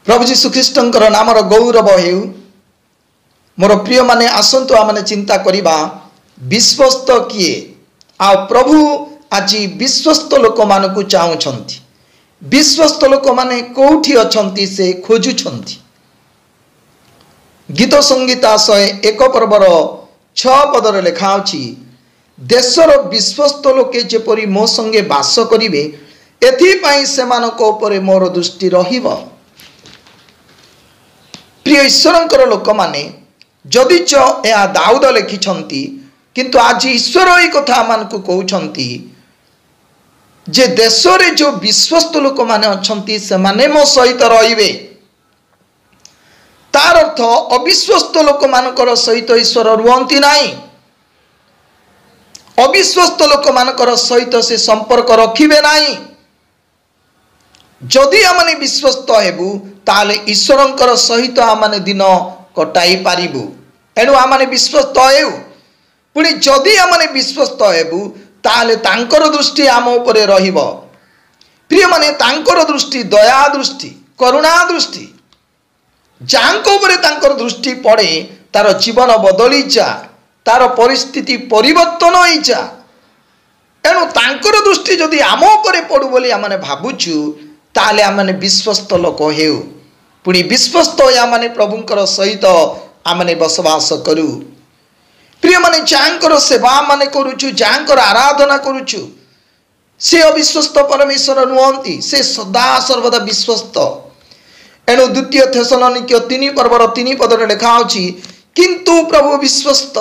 प्रभु जीशु ख्रीष्टंकर नामर गौरव हेउ। मोर प्रिय माने आसंतु आमने चिंता करिबा विश्वस्त किए आ प्रभु आज विश्वस्त लोक मानकु चाहुछंती। विश्वस्त लोक माने कोठी अछंती से खोजुछंती। गीत संगीता 101 पर्वर 6 पदर लेखा अछि, देशर विश्वस्त लोके जेपरि मो संगे बास करिवे एथि पई सेमानक उपरे मोर दृष्टि रहिब। प्रिय ईश्वरंकर लोक माने जदिच या दाऊद लिखिछंती, किंतु आज ईश्वर एई कथा मानकु कहउछंती जे देशरे जो विश्वस्त लोक माने अछंती से माने मो सहित रहिबे। तार अर्थ अविश्वस्त लोक मानकर सहित ईश्वर रुहंती नाही। अविश्वस्त लोक मानकर सहित से संपर्क रखिबे नाही। जदि आमने विश्वस्त हेबु ताले ईश्वरंकर सहित आमने दिन कटाई पारिबु। एणु आमने विश्वस्त हेउ, पुणी जदि आमने विश्वस्त हेबु ताले तांकर दृष्टि आम उपरे रहिब। प्रिय माने तांकर दृष्टि दया दृष्टि, करुणा दृष्टि। जांको उपरे तांकर दृष्टि पड़े तार जीवन बदली जा, तार परिस्थिति परिवर्तन होई जा। एणु तांकर दृष्टि जदि आम उपरे पड़ु बोली आमने भाबुछु ताले आमने विश्वस्त लोक हेउ। पुणी विश्वस्त या माने प्रभुंकर सहित आमने बसवास करू। प्रिय माने जांकर सेवा माने करूछु, जांकर आराधना करूछु, से अविश्वस्त परमेश्वर नुहंती, से सदा सर्वदा विश्वस्त। एणु द्वितीय थेसलोनिके 3 पर्वर 3 पदरे लेखा अछि, किंतु प्रभु विश्वस्त,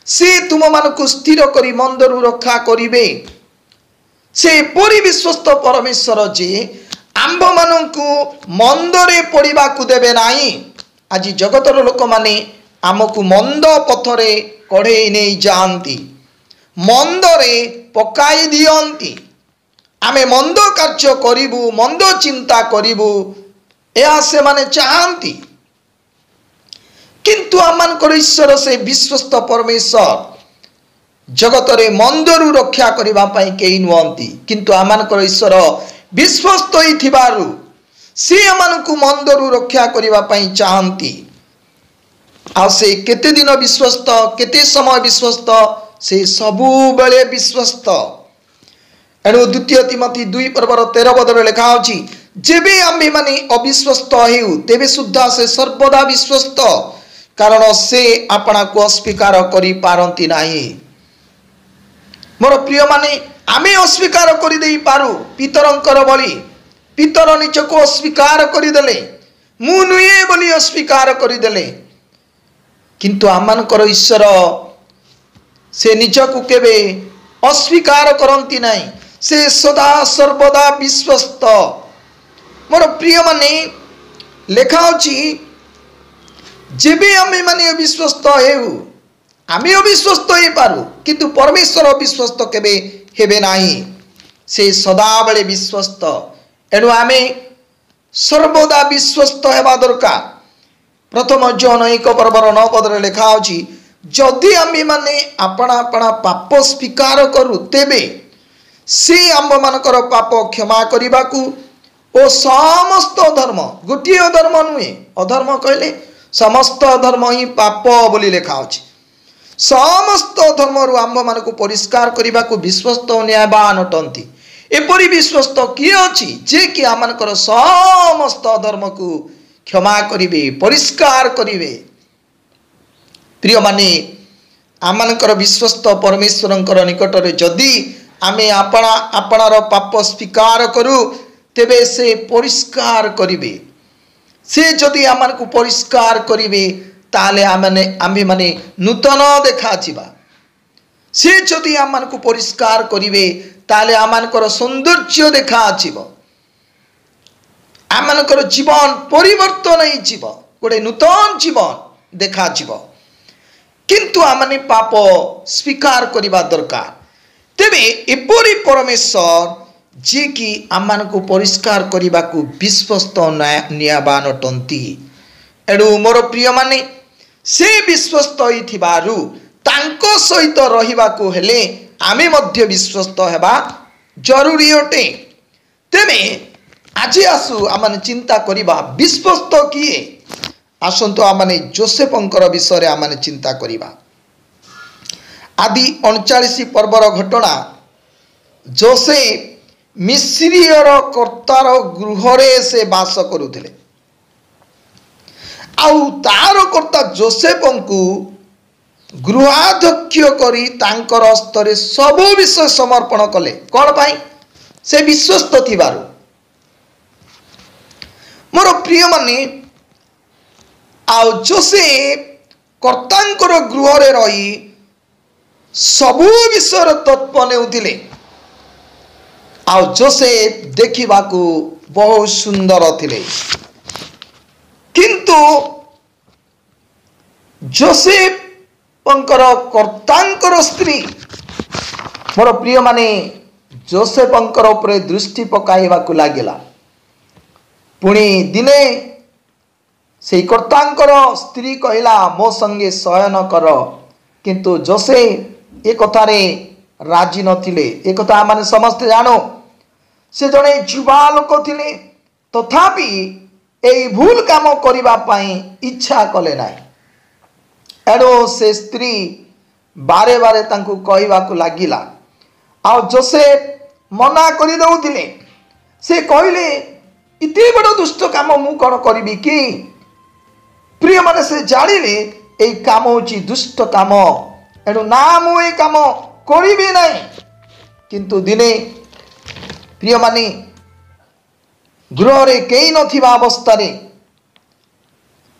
से तुम मानकु स्थिर करी मंदरु रक्षा करिवे। से परि विश्वस्त परमेश्वर जे आंभ मानकु मंदरे पड़िबा को देबे नाही। आज जगतर लोक माने आमकु मंद पथरे कढ़ेई नहीं जाती, मंदरे पकाई दियंती। आमे मंद कार्य करिबु, मंद चिंता करिबु, या से माने चाहती। किंतु आमनकर ईश्वर से विश्वस्त परमेश्वर जगतरे मंदरु रक्षा करिबा पई केई नुहंती, किंतु आमनकर ईश्वर विश्वस्त ही थिबारु से आमनकु मंदरु रक्षा करिबा पई चाहती। आ से केते दिन विश्वस्त, केते समय विश्वस्त, से सबु बेले विश्वस्त। एणु द्वितीय तिमोथी 2 पर्वर 13 पदरे लेखा अछि, जेबे आम्भे माने अविश्वस्त हेउ तेबे सुद्धा से सर्वदा विश्वस्त, कारण से आपना को अस्वीकार करि पारंती नाही। मोर प्रिय माने आमे अस्वीकार करि देई पारु पितरंकर बली। पितर निजको अस्वीकार करि देले, मु नुए बोली अस्वीकार करि देले, किंतु आमनकर ईश्वर से निजको केबे अस्वीकार करंती नाही। से सदा सर्वदा विश्वस्त। मोर प्रिय माने लेखा अछि, जेबे आमे माने अविश्वस्त हेउ आमे अविश्वस्त हे पारु, किंतु परमेश्वर अविश्वस्त केबे हेबे नाही। से सदा बेले विश्वस्त। एणु आमे सर्वदा विश्वस्त हेबा दरकार। प्रथम जॉन 1 पर्वर 9 पदरे लेखा अछि, जदि आमे माने आपणा आपणा पाप स्वीकार करू तेबे से आंब मानकर पाप क्षमा करिबाकू ओ समस्त धर्म, गोटे अधर्म नुहे, अधर्म कहले समस्त धर्म ही पाप बोली लेखा अछि, समस्त धर्म रु आंब मानकु परिष्कार करिबाकू विश्वस्त न्यायवान अटंती। एपरि विश्वस्त किए अछि जे कि आमनकर समस्त धर्म को क्षमा करिवे, परिष्कार करिवे। प्रिय माने आमनकर विश्वस्त परमेश्वरंकर निकटरे जदि आमे आपणा आपणार पाप स्वीकार करू तेबे से परिष्कार करिवे। से जदि आमनकु परिष्कार करिवे ताले आमे माने नूतन देखा जिबा। से जदि आमनकु परिष्कार करिवे ताले आमनकर सौंदर्य देखा आजिब, आमनकर जीवन परिवर्तन होई जीव, गोटे नूतन जीवन देखा जीव। किंतु आमने पाप स्वीकार करिबा दरकार। तेबे एपरि परमेश्वर जे कि आमनकु परिष्कार करिबाकू विश्वस्त न्यायवान अटंती। एणु मोर प्रिय माने से विश्वस्त होई थिबारु तांको सहित रहिबाकू हेले आमे मध्य विश्वस्त हेबा जरूरी अटे। तेबे आज आसु आम चिंता करवा विश्वस्त किए आसतु आम जोसेफंकर विषय आम चिंता करवा। आदि 39 पर्वर घटना जोसेफ मिस्रीयर कर्तार गृहरे से बास करुले आउ तार कर्ता जोसेफंकु गृहाध्यक्ष करी तांकर हस्तरे सब विषय समर्पण कले। कौन पाई? से विश्वस्त थिबारु। मोर प्रिय माने आउ जोसेफ कर्तांकर गृहरे रही सबु विषय तत्व नेउथिले। आउ जोसेफ देखिबाकू बहुत सुंदर थिले, किंतु जोसेफ कर्तांकर स्त्री मोर प्रिय माने जोसेफंकर उपरे दृष्टि पकाइबाकू लागिला। पुणी दिने से कर्तांकर स्त्री कहला मो संगे शयन कर, किंतु जोसेफ ए कथारे राजी नथिले। एक कथा माने समस्त जानो से जड़े युवा लोक थिले, तथापि एई भूल काम करिबा पई इच्छा कले नाही। एणु से स्त्री बारे बारे तांकु कहिबाकू लागिला। आ जोसेफ मना करि दउथिले। से कहले इते बड़ दुष्ट काम मु कोन करिबि कि? प्रिय माने से जानिले एई काम होची दुष्ट काम, एणु ना मु एई काम करिबि नाही। किंतु दिने प्रिय माने गृह रे केई नथिबा अवस्था रे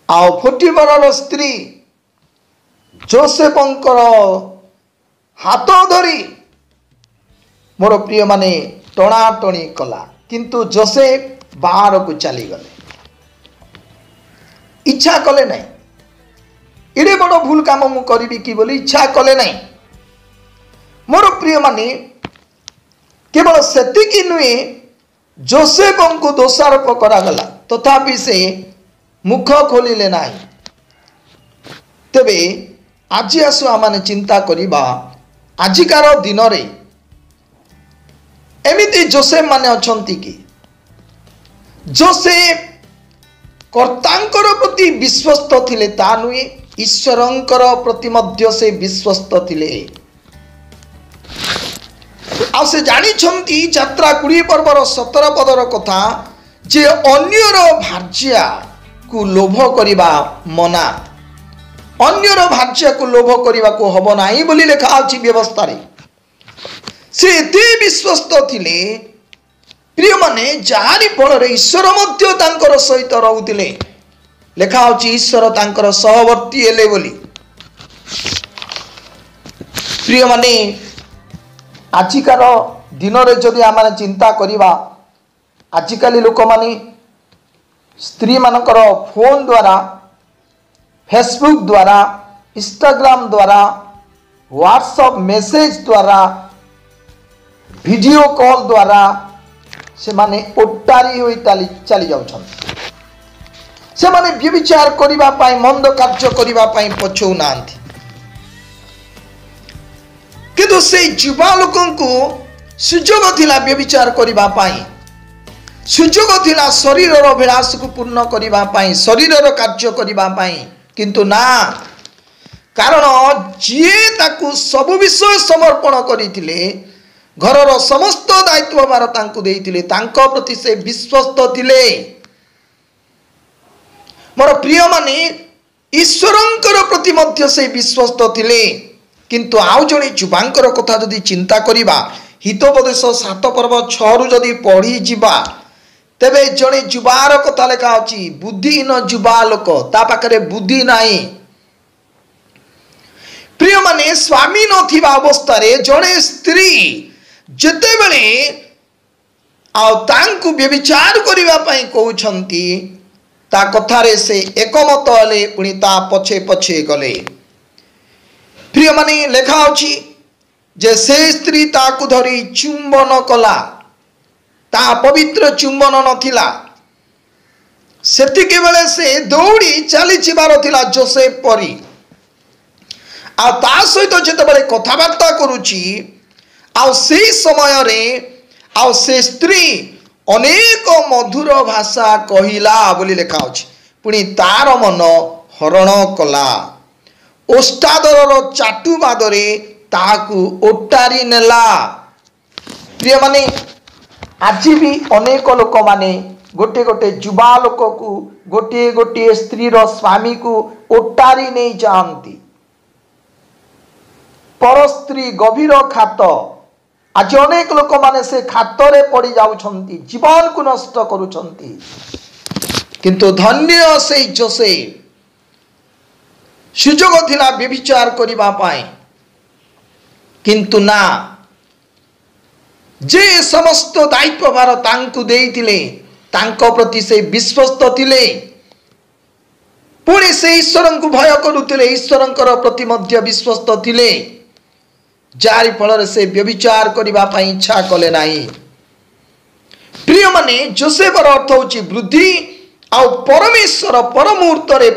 आउ फुटिबरर स्त्री जोसेफंकर हाथ धरी मोर प्रिय माने टणाटणी कला, किंतु जोसेफ बाहर को चली गले। इच्छा कले नहीं। एडे बड़ भूल काम मु करिबि कि बोली इच्छा कले नहीं। मोर प्रिय माने केवल सेतिकी नुहे जोसेफ को दोषारोप करागला, तथापि से मुख खोलिले नाही। तेबे आज आसु आम चिंता करिबा आजिकार दिन रे एमिति जोसेफ माने अछंती कि जोसेफ कर्तांकर प्रति विश्वस्त थिले ता नुहे, ईश्वरंकर प्रति मध्य से विश्वस्त थिले। आ से जानी छंती यात्रा 20 पर्वर 17 पदर कथा जे अन्यर भार्या को लोभ करिबा मना, अन्यर भार्या को लोभ करिबा को हबो नाही बोली लेखा अछि व्यवस्था रे। से एते विश्वस्त थिले प्रिय माने जारी फल रे ईश्वर मध्य तांकर सहित रहउतिले। लेखा अछि ईश्वर तांकर सहवर्ती हेले बोली। प्रिय माने आजिकार दिन रे जदि आम चिंता करिबा आजिकाली लोक माने स्त्री मानकर फोन द्वारा, फेसबुक द्वारा, इंस्टाग्राम द्वारा, व्हाट्सएप मेसेज द्वारा, वीडियो कॉल द्वारा से माने ओटारी होई चली जाउछन। से माने व्यभिचार करिबा पाई, मंद कार्य करिबा पाई पछौ नांती। किंतु से युवा लोकन को सुजोग थिला व्यभिचार करिबा पाई, सुजोग थिला शरीरर अभिलाष को पूर्ण करिबा पाई, शरीरर कार्य करिबा पाई, किंतु ना, कारण जे ताकू सब विषय समर्पण करिथिले, घरर समस्त दायित्व भार तांकू देइथिले, तांको प्रति से विश्वस्त थिले। मोर प्रिय माने ईश्वरंकर प्रति मध्य से विश्वस्त थिले। किंतु आउ जणे युवांकर कथा जदि चिंता करिबा, हितोपदेश 7 पर्व 6 रु जदि पढ़ी जिबा, तेबे जणे युवार कथा लेखा अछि। बुद्धिहीन युवा लोक, ता पाखरे बुद्धि नाही। प्रिय माने स्वामी नथिबा अवस्था रे जणे स्त्री जते बेले आउ तांकु व्यभिचार करिबा पई कहउछंती, ता कथारे से एकमत हले, पुणी ता पछे पछे गले। प्रिय माने लेखा अछि जे से स्त्री ताकु धरी चुंबन कला, ता पवित्र चुंबन नथिला। सेतिके बेले से दौड़ी चली जिबार थिला जोसेफ परी। आ ता सहित जेतेबेले कथाबार्ता करूची, आ से समय रे आ से स्त्री ଅନେକ ମଧୁର ଭାଷା କହିଲା ବୋଲି ଲେଖା ଅଛି। ପୁଣି ତାର ମନ ହରଣ କଲା, ଓଷ୍ଟାଦରର ଚାଟୁବାଦରେ ତାହାକୁ ଓଟାରି ନେଲା। ପ୍ରିୟମାନେ, ଆଜି ବି ଅନେକ ଲୋକମାନେ ଗୋଟିଏ ଗୋଟିଏ ଯୁବା ଲୋକକୁ, ଗୋଟିଏ ଗୋଟିଏ ସ୍ତ୍ରୀର ସ୍ୱାମୀକୁ ଓଟାରି ନେଇ ଯାଆନ୍ତି। ପର ସ୍ତ୍ରୀ ଗଭୀର ଖାତ। ଆଜି ଅନେକ ଲୋକମାନେ ସେ ଖାତରେ ପଡ଼ି ଯାଉଛନ୍ତି, ଜୀବନକୁ ନଷ୍ଟ କରୁଛନ୍ତି। କିନ୍ତୁ ଧନ୍ୟ ସେଇ ଯୋସେଫ, ସୁଯୋଗ ଥିଲା ବ୍ୟଭିଚାର କରିବା ପାଇଁ, କିନ୍ତୁ ନା, ଯେ ସମସ୍ତ ଦାୟିତ୍ୱଭାର ତାଙ୍କୁ ଦେଇଥିଲେ ତାଙ୍କ ପ୍ରତି ସେ ବିଶ୍ୱସ୍ତ ଥିଲେ। ପୁଣି ସେ ଈଶ୍ୱରଙ୍କୁ ଭୟ କରୁଥିଲେ, ଈଶ୍ୱରଙ୍କର ପ୍ରତି ମଧ୍ୟ ବିଶ୍ୱସ୍ତ ଥିଲେ, ଯାରି ଫଳରେ ସେ ବ୍ୟଭିଚାର କରିବା ପାଇଁ ଇଚ୍ଛା କଲେ ନାହିଁ। ପ୍ରିୟମାନେ, ଯୋସେଫର ଅର୍ଥ ହେଉଛି ବୃଦ୍ଧି। ଆଉ ପରମେଶ୍ୱର ପର ମୁହୂର୍ତ୍ତରେ,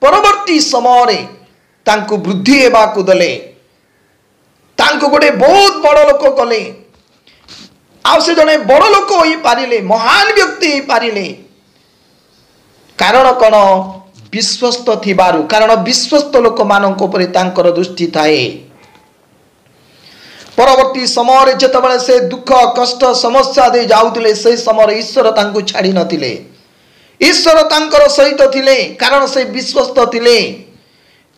ପରବର୍ତ୍ତୀ ସମୟରେ ତାଙ୍କୁ ବୃଦ୍ଧି ହେବାକୁ ଦେଲେ, ତାଙ୍କୁ ଗୋଟେ ବହୁତ ବଡ଼ ଲୋକ କଲେ। ଆଉ ସେ ଜଣେ ବଡ଼ ଲୋକ ହୋଇପାରିଲେ, ମହାନ ବ୍ୟକ୍ତି ହୋଇପାରିଲେ। କାରଣ କ'ଣ? ବିଶ୍ୱସ୍ତ ଥିବାରୁ। କାରଣ ବିଶ୍ୱସ୍ତ ଲୋକମାନଙ୍କ ଉପରେ ତାଙ୍କର ଦୃଷ୍ଟି ଥାଏ। ପରବର୍ତ୍ତୀ ସମୟରେ ଯେତେବେଳେ ସେ ଦୁଃଖ କଷ୍ଟ ସମସ୍ୟା ଦେଇ ଯାଉଥିଲେ, ସେହି ସମୟରେ ଈଶ୍ୱର ତାଙ୍କୁ ଛାଡ଼ି ନଥିଲେ। ଈଶ୍ୱର ତାଙ୍କର ସହିତ ଥିଲେ, କାରଣ ସେ ବିଶ୍ୱସ୍ତ ଥିଲେ।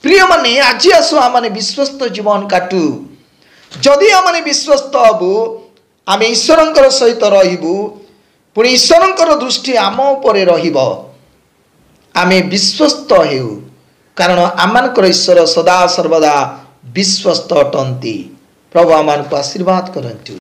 ପ୍ରିୟମାନେ, ଆଜି ଆସୁ ଆମେ ବିଶ୍ୱସ୍ତ ଜୀବନ କାଟୁ। ଯଦି ଆମେ ବିଶ୍ୱସ୍ତ ହେବୁ, ଆମେ ଈଶ୍ୱରଙ୍କର ସହିତ ରହିବୁ, ପୁଣି ଈଶ୍ୱରଙ୍କର ଦୃଷ୍ଟି ଆମ ଉପରେ ରହିବ। ଆମେ ବିଶ୍ୱସ୍ତ ହେଉ, କାରଣ ଆମମାନଙ୍କର ଈଶ୍ୱର ସଦା ସର୍ବଦା ବିଶ୍ୱସ୍ତ ଅଟନ୍ତି। ପ୍ରଭୁ ଆମମାନଙ୍କୁ ଆଶୀର୍ବାଦ କରନ୍ତୁ।